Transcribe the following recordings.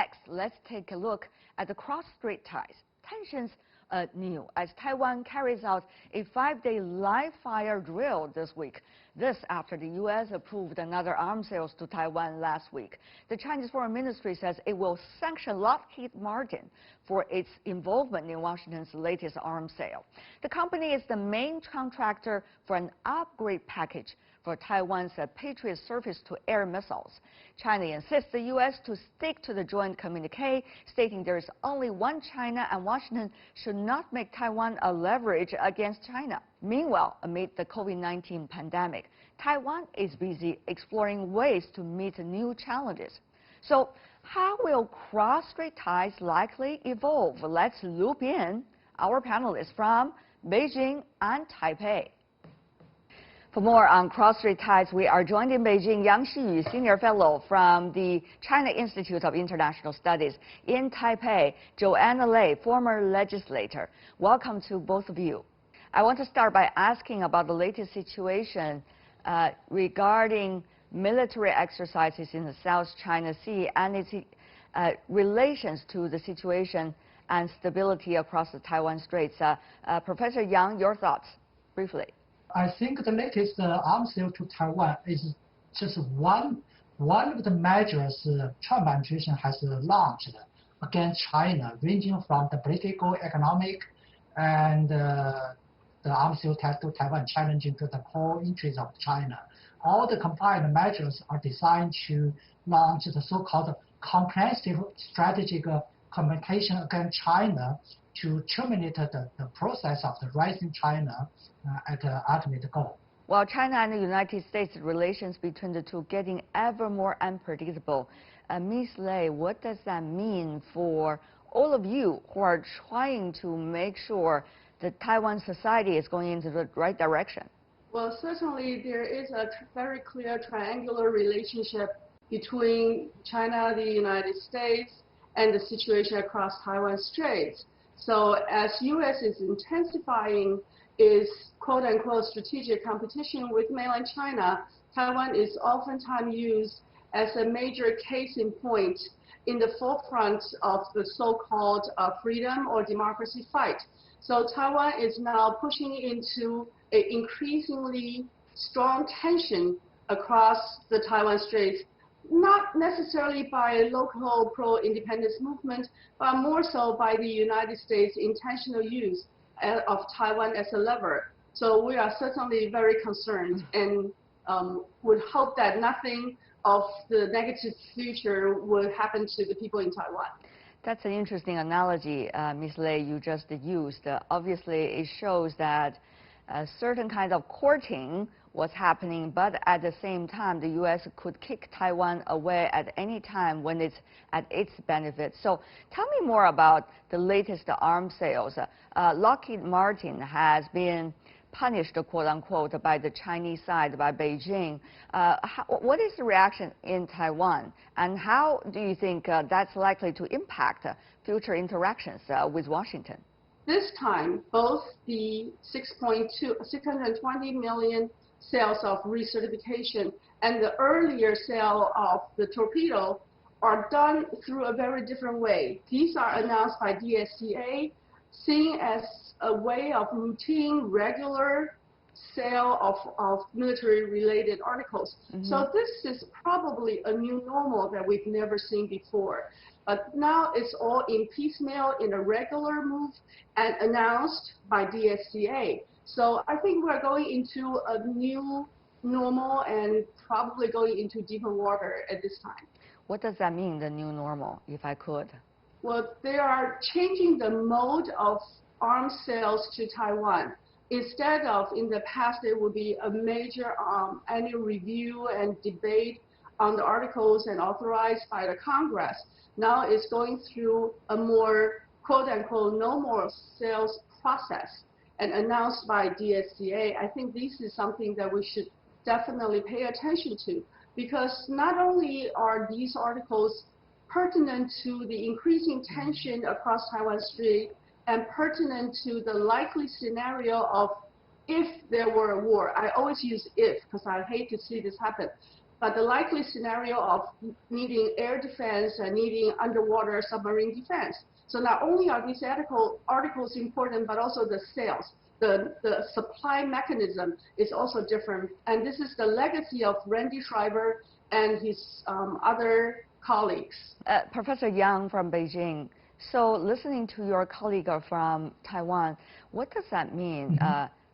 Next, let's take a look at the cross-Strait ties. Tensions new as Taiwan carries out a 5-day live-fire drill this week. This after the U.S. approved another arms sales to Taiwan last week. The Chinese Foreign Ministry says it will sanction Lockheed Martin for its involvement in Washington's latest arms sale. The company is the main contractor for an upgrade package for Taiwan's Patriot surface-to-air missiles. China insists the U.S. to stick to the Joint Communique, stating there is only one China and Washington should not make Taiwan a leverage against China. Meanwhile, amid the COVID-19 pandemic, Taiwan is busy exploring ways to meet new challenges. So, how will cross-Strait ties likely evolve? Let's loop in our panelists from Beijing and Taipei. For more on cross-Strait ties, we are joined in Beijing, Yang Xiyu, Senior Fellow from the China Institute of International Studies. In Taipei, Joanna Lei, former legislator. Welcome to both of you. I want to start by asking about the latest situation regarding military exercises in the South China Sea and its relations to the situation and stability across the Taiwan Straits. Professor Yang, your thoughts, briefly. I think the latest arms sale to Taiwan is just one of the measures Trump administration has launched against China, ranging from the political, economic, and the arms sale to Taiwan, challenging to the core interests of China. All the combined measures are designed to launch the so-called comprehensive strategic communication against China to terminate the process of the rising China at the ultimate goal. While China and the United States relations between the two getting ever more unpredictable, Ms. Lei, what does that mean for all of you who are trying to make sure that Taiwan society is going into the right direction? Well, certainly there is a very clear triangular relationship between China, the United States, and the situation across Taiwan Straits. So as U.S. is intensifying its quote-unquote strategic competition with mainland China, Taiwan is oftentimes used as a major case in point in the forefront of the so-called freedom or democracy fight. So Taiwan is now pushing into an increasingly strong tension across the Taiwan Straits, not necessarily by local pro-independence movement, but more so by the United States' intentional use of Taiwan as a lever. So we are certainly very concerned and would hope that nothing of the negative future will happen to the people in Taiwan. That's an interesting analogy, Ms. Lei, you just used. Obviously, it shows that a certain kind of courting was happening, but at the same time, the U.S. could kick Taiwan away at any time when it's at its benefit. So tell me more about the latest arms sales. Lockheed Martin has been punished, quote-unquote, by the Chinese side, by Beijing. What is the reaction in Taiwan, and how do you think that's likely to impact future interactions with Washington? This time, both the 620 million sales of recertification and the earlier sale of the torpedo are done through a very different way. These are announced by DSCA, seen as a way of routine, regular sale of military-related articles. Mm-hmm. So this is probably a new normal that we've never seen before. But now it's all in piecemeal, in a regular move, and announced by DSCA. So I think we're going into a new normal and probably going into deeper water at this time. What does that mean, the new normal, if I could? Well, they are changing the mode of arms sales to Taiwan. Instead of, in the past, there would be a major annual review and debate on the articles and authorized by the Congress. Now it's going through a more, quote-unquote, normal sales process and announced by DSCA. I think this is something that we should definitely pay attention to, because not only are these articles pertinent to the increasing tension across Taiwan Strait and pertinent to the likely scenario of if there were a war. I always use if because I hate to see this happen. but the likely scenario of needing air defense and needing underwater submarine defense. So not only are these articles important, but also the sales. The supply mechanism is also different. And this is the legacy of Randy Schreiber and his other colleagues. Professor Yang from Beijing, so listening to your colleague from Taiwan, what does that mean?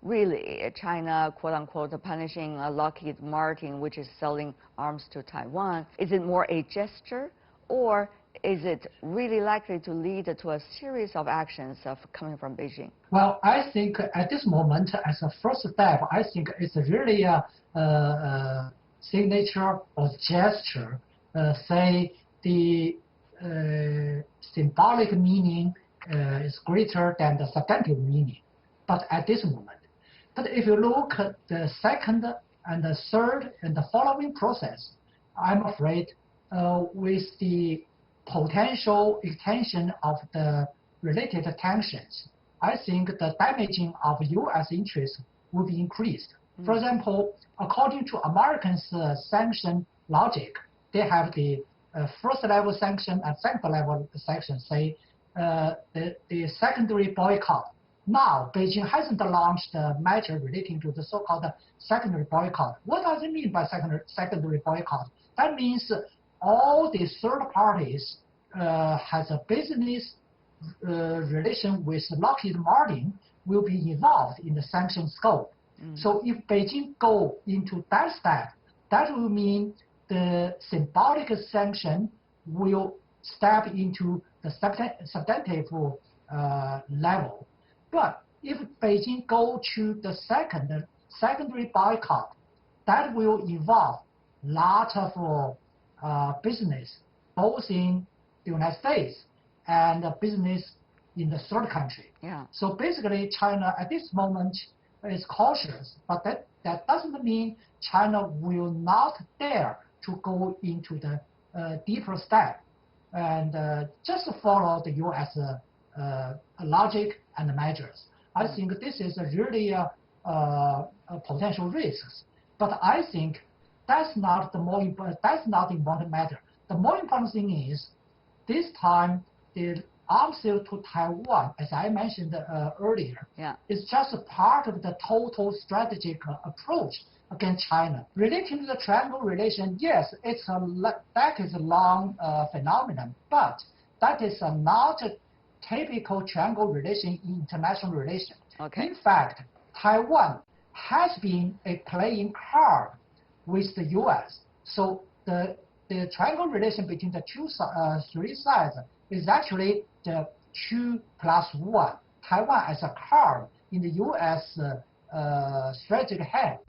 Really, China, quote-unquote, punishing Lockheed Martin, which is selling arms to Taiwan? Is it more a gesture, or is it really likely to lead to a series of actions coming from Beijing? Well, I think at this moment, as a first step, I think it's really a signature or gesture. Say the symbolic meaning is greater than the substantive meaning. But at this moment, but if you look at the second and the third and the following process, I'm afraid with the potential extension of the related tensions, I think the damaging of U.S. interests will be increased. For example, according to Americans' sanction logic, they have the first level sanction and second level sanction, say the secondary boycott. Now, Beijing hasn't launched a measure relating to the so-called secondary boycott. What does it mean by secondary boycott? That means all the third parties has a business relation with Lockheed Martin will be involved in the sanction scope. So if Beijing go into that step, that will mean the symbolic sanction will step into the substantive level. But if Beijing go to the secondary boycott, that will involve lot of business, both in the United States and business in the third country. Yeah. So basically, China at this moment is cautious, but that doesn't mean China will not dare to go into the deeper step and just follow the U.S. Logic and measures. I think this is really a potential risks. But I think that's not the more important. That's not the important matter. The more important thing is this time the arms sale to Taiwan, as I mentioned earlier, is just a part of the total strategic approach against China. Relating to the triangle relation, yes, it's that is a long phenomenon, but that is not a typical triangle relation in international relations. Okay. In fact, Taiwan has been a playing card with the U.S. So the triangle relation between the three sides is actually the 2+1. Taiwan as a card in the U.S. strategic hand.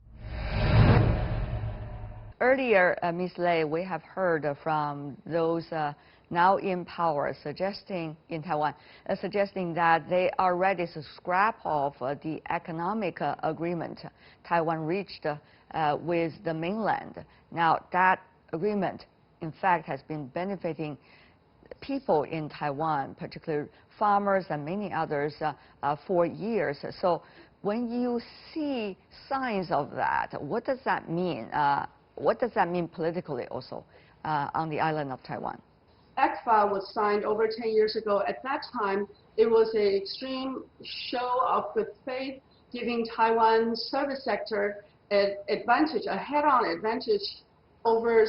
Earlier, Ms. Lei, we have heard from those now in power suggesting in Taiwan, suggesting that they are ready to scrap off the economic agreement Taiwan reached with the mainland. Now, that agreement, in fact, has been benefiting people in Taiwan, particularly farmers and many others, for years. So when you see signs of that, what does that mean? What does that mean politically also on the island of Taiwan? ECFA was signed over 10 years ago. At that time, it was an extreme show of good faith, giving Taiwan's service sector an advantage, a head-on advantage over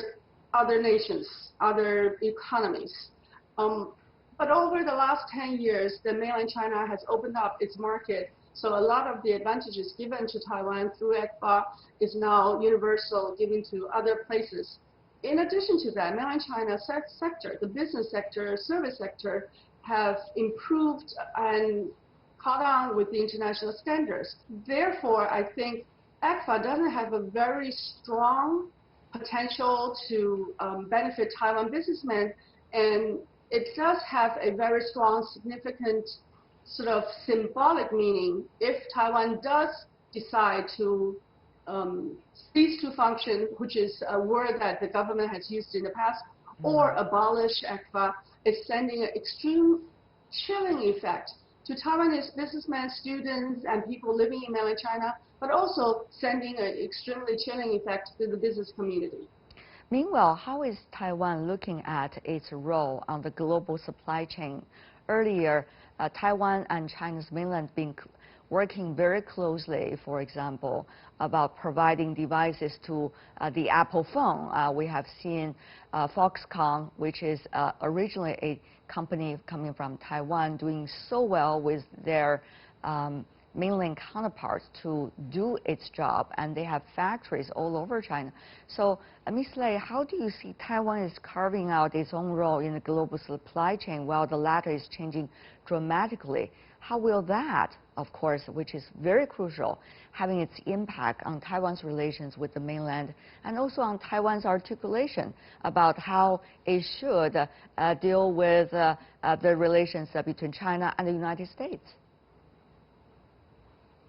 other nations, other economies. But over the last 10 years, the mainland China has opened up its market. So a lot of the advantages given to Taiwan through ECFA is now universal, given to other places. In addition to that, mainland China sector, the business sector, service sector, have improved and caught on with the international standards. Therefore, I think ECFA doesn't have a very strong potential to benefit Taiwan businessmen, and it does have a very strong, significant sort of symbolic meaning if Taiwan does decide to cease to function, which is a word that the government has used in the past, or abolish ECFA. It's sending an extreme chilling effect to Taiwanese businessmen, students, and people living in mainland China, but also sending an extremely chilling effect to the business community. Meanwhile, how is Taiwan looking at its role on the global supply chain? Earlier, Taiwan and China's mainland been working very closely, for example, about providing devices to the Apple phone. We have seen Foxconn, which is originally a company coming from Taiwan, doing so well with their mainland counterparts to do its job, and they have factories all over China. So, Ms. Lei, how do you see Taiwan is carving out its own role in the global supply chain while the latter is changing dramatically? How will that, of course, which is very crucial, having its impact on Taiwan's relations with the mainland and also on Taiwan's articulation about how it should deal with the relations between China and the United States?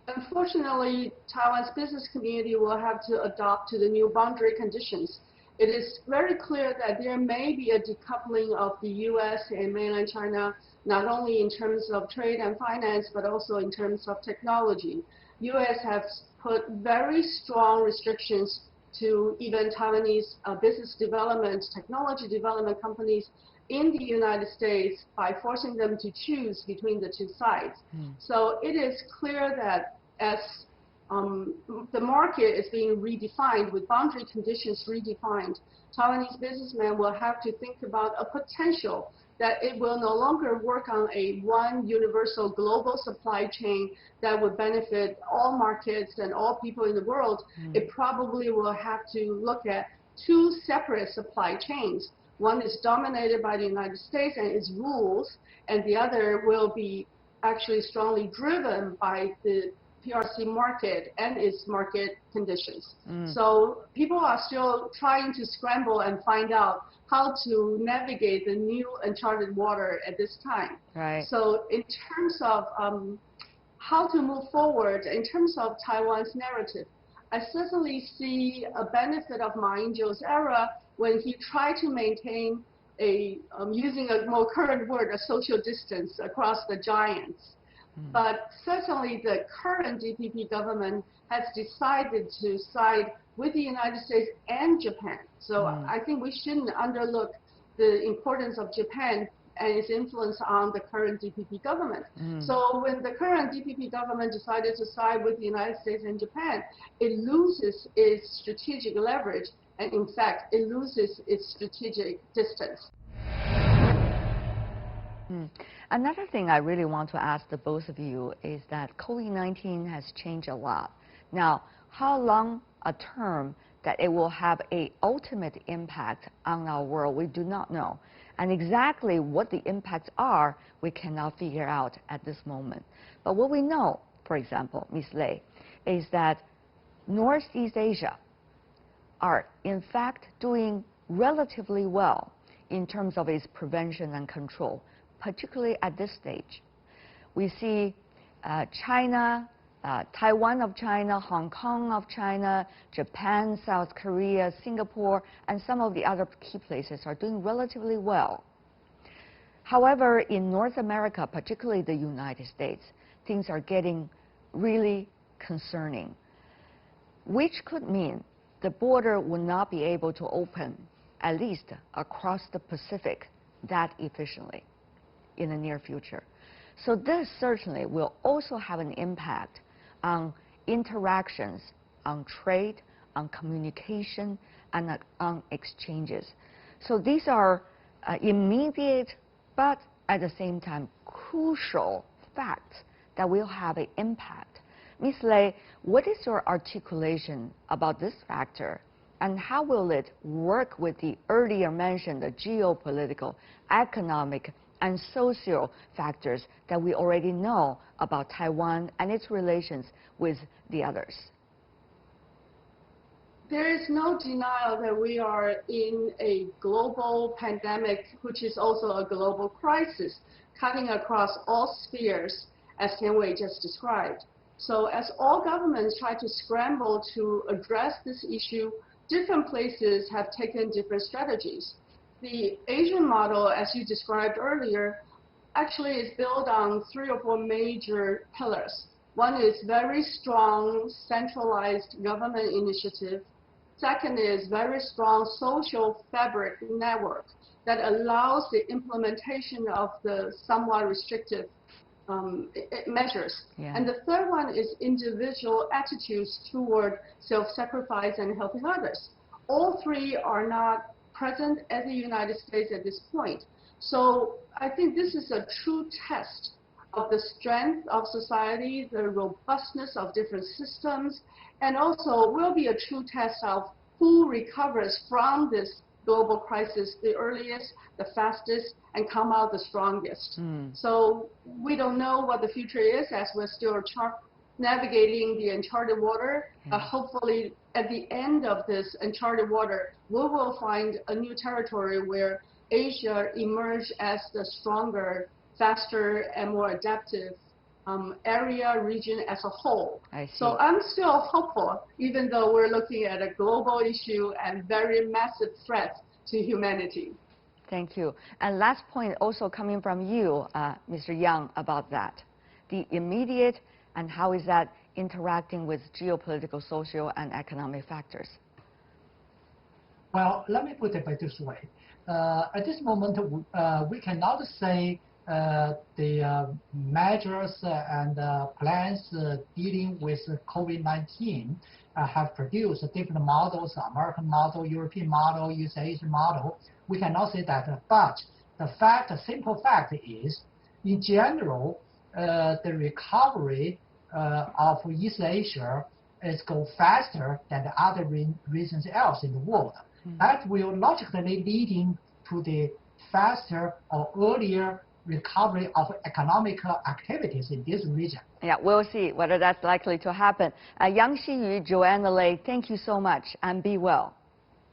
Unfortunately, Taiwan's business community will have to adopt to the new boundary conditions. It is very clear that there may be a decoupling of the U.S. and mainland China, not only in terms of trade and finance, but also in terms of technology. U.S. has put very strong restrictions to even Taiwanese business development, technology development companies in the United States by forcing them to choose between the two sides. So it is clear that as the market is being redefined, with boundary conditions redefined, Taiwanese businessmen will have to think about a potential that it will no longer work on a one universal global supply chain that would benefit all markets and all people in the world. It probably will have to look at two separate supply chains. One is dominated by the United States and its rules, and the other will be actually strongly driven by the PRC market and its market conditions. So people are still trying to scramble and find out how to navigate the new uncharted water at this time. Right. So in terms of how to move forward, in terms of Taiwan's narrative, I certainly see a benefit of Ma Ying-jeou's era when he tried to maintain a, using a more current word, a social distance across the giants. But certainly the current DPP government has decided to side with the United States and Japan. So I think we shouldn't underlook the importance of Japan and its influence on the current DPP government. So when the current DPP government decided to side with the United States and Japan, it loses its strategic leverage, and in fact, it loses its strategic distance. Another thing I really want to ask the both of you is that COVID-19 has changed a lot. Now, how long a term that it will have an ultimate impact on our world, we do not know. And exactly what the impacts are, we cannot figure out at this moment. But what we know, for example, Ms. Lei, is that Northeast Asia are in fact doing relatively well in terms of its prevention and control, particularly at this stage. We see China, Taiwan of China, Hong Kong of China, Japan, South Korea, Singapore, and some of the other key places are doing relatively well. However, in North America, particularly the United States, things are getting really concerning, which could mean the border will not be able to open, at least across the Pacific, that efficiently in the near future. So this certainly will also have an impact on interactions, on trade, on communication, and on exchanges. So these are immediate, but at the same time crucial facts that will have an impact. Ms. Lei, what is your articulation about this factor, and how will it work with the earlier mentioned geopolitical, economic, and social factors that we already know about Taiwan and its relations with the others? There is no denial that we are in a global pandemic, which is also a global crisis, cutting across all spheres, as Tian Wei just described. So as all governments try to scramble to address this issue, different places have taken different strategies. The Asian model, as you described earlier, actually is built on 3 or 4 major pillars. One is very strong centralized government initiative. Second is very strong social fabric network that allows the implementation of the somewhat restrictive measures. Yeah. And the third one is individual attitudes toward self-sacrifice and helping others. All three are not present at the United States at this point. So I think this is a true test of the strength of society, the robustness of different systems, and also will be a true test of who recovers from this global crisis the earliest, the fastest, and come out the strongest. So we don't know what the future is as we're still navigating the uncharted water, but hopefully at the end of this uncharted water, we will find a new territory where Asia emerge as the stronger, faster, and more adaptive region as a whole. So I'm still hopeful, even though we're looking at a global issue and very massive threats to humanity. Thank you. And last point also coming from you, Mr. Yang, about that. The immediate and how is that interacting with geopolitical, social, and economic factors? Well, let me put it by this way. At this moment, we cannot say the measures and plans dealing with COVID-19 have produced different models, American model, European model, Asian model. We cannot say that, but the simple fact is, in general, the recovery of East Asia is go faster than the other regions else in the world. That will logically leading to the faster or earlier recovery of economic activities in this region. Yeah, we'll see whether that's likely to happen. Yang Xiyu, Joanna Lei, thank you so much and be well.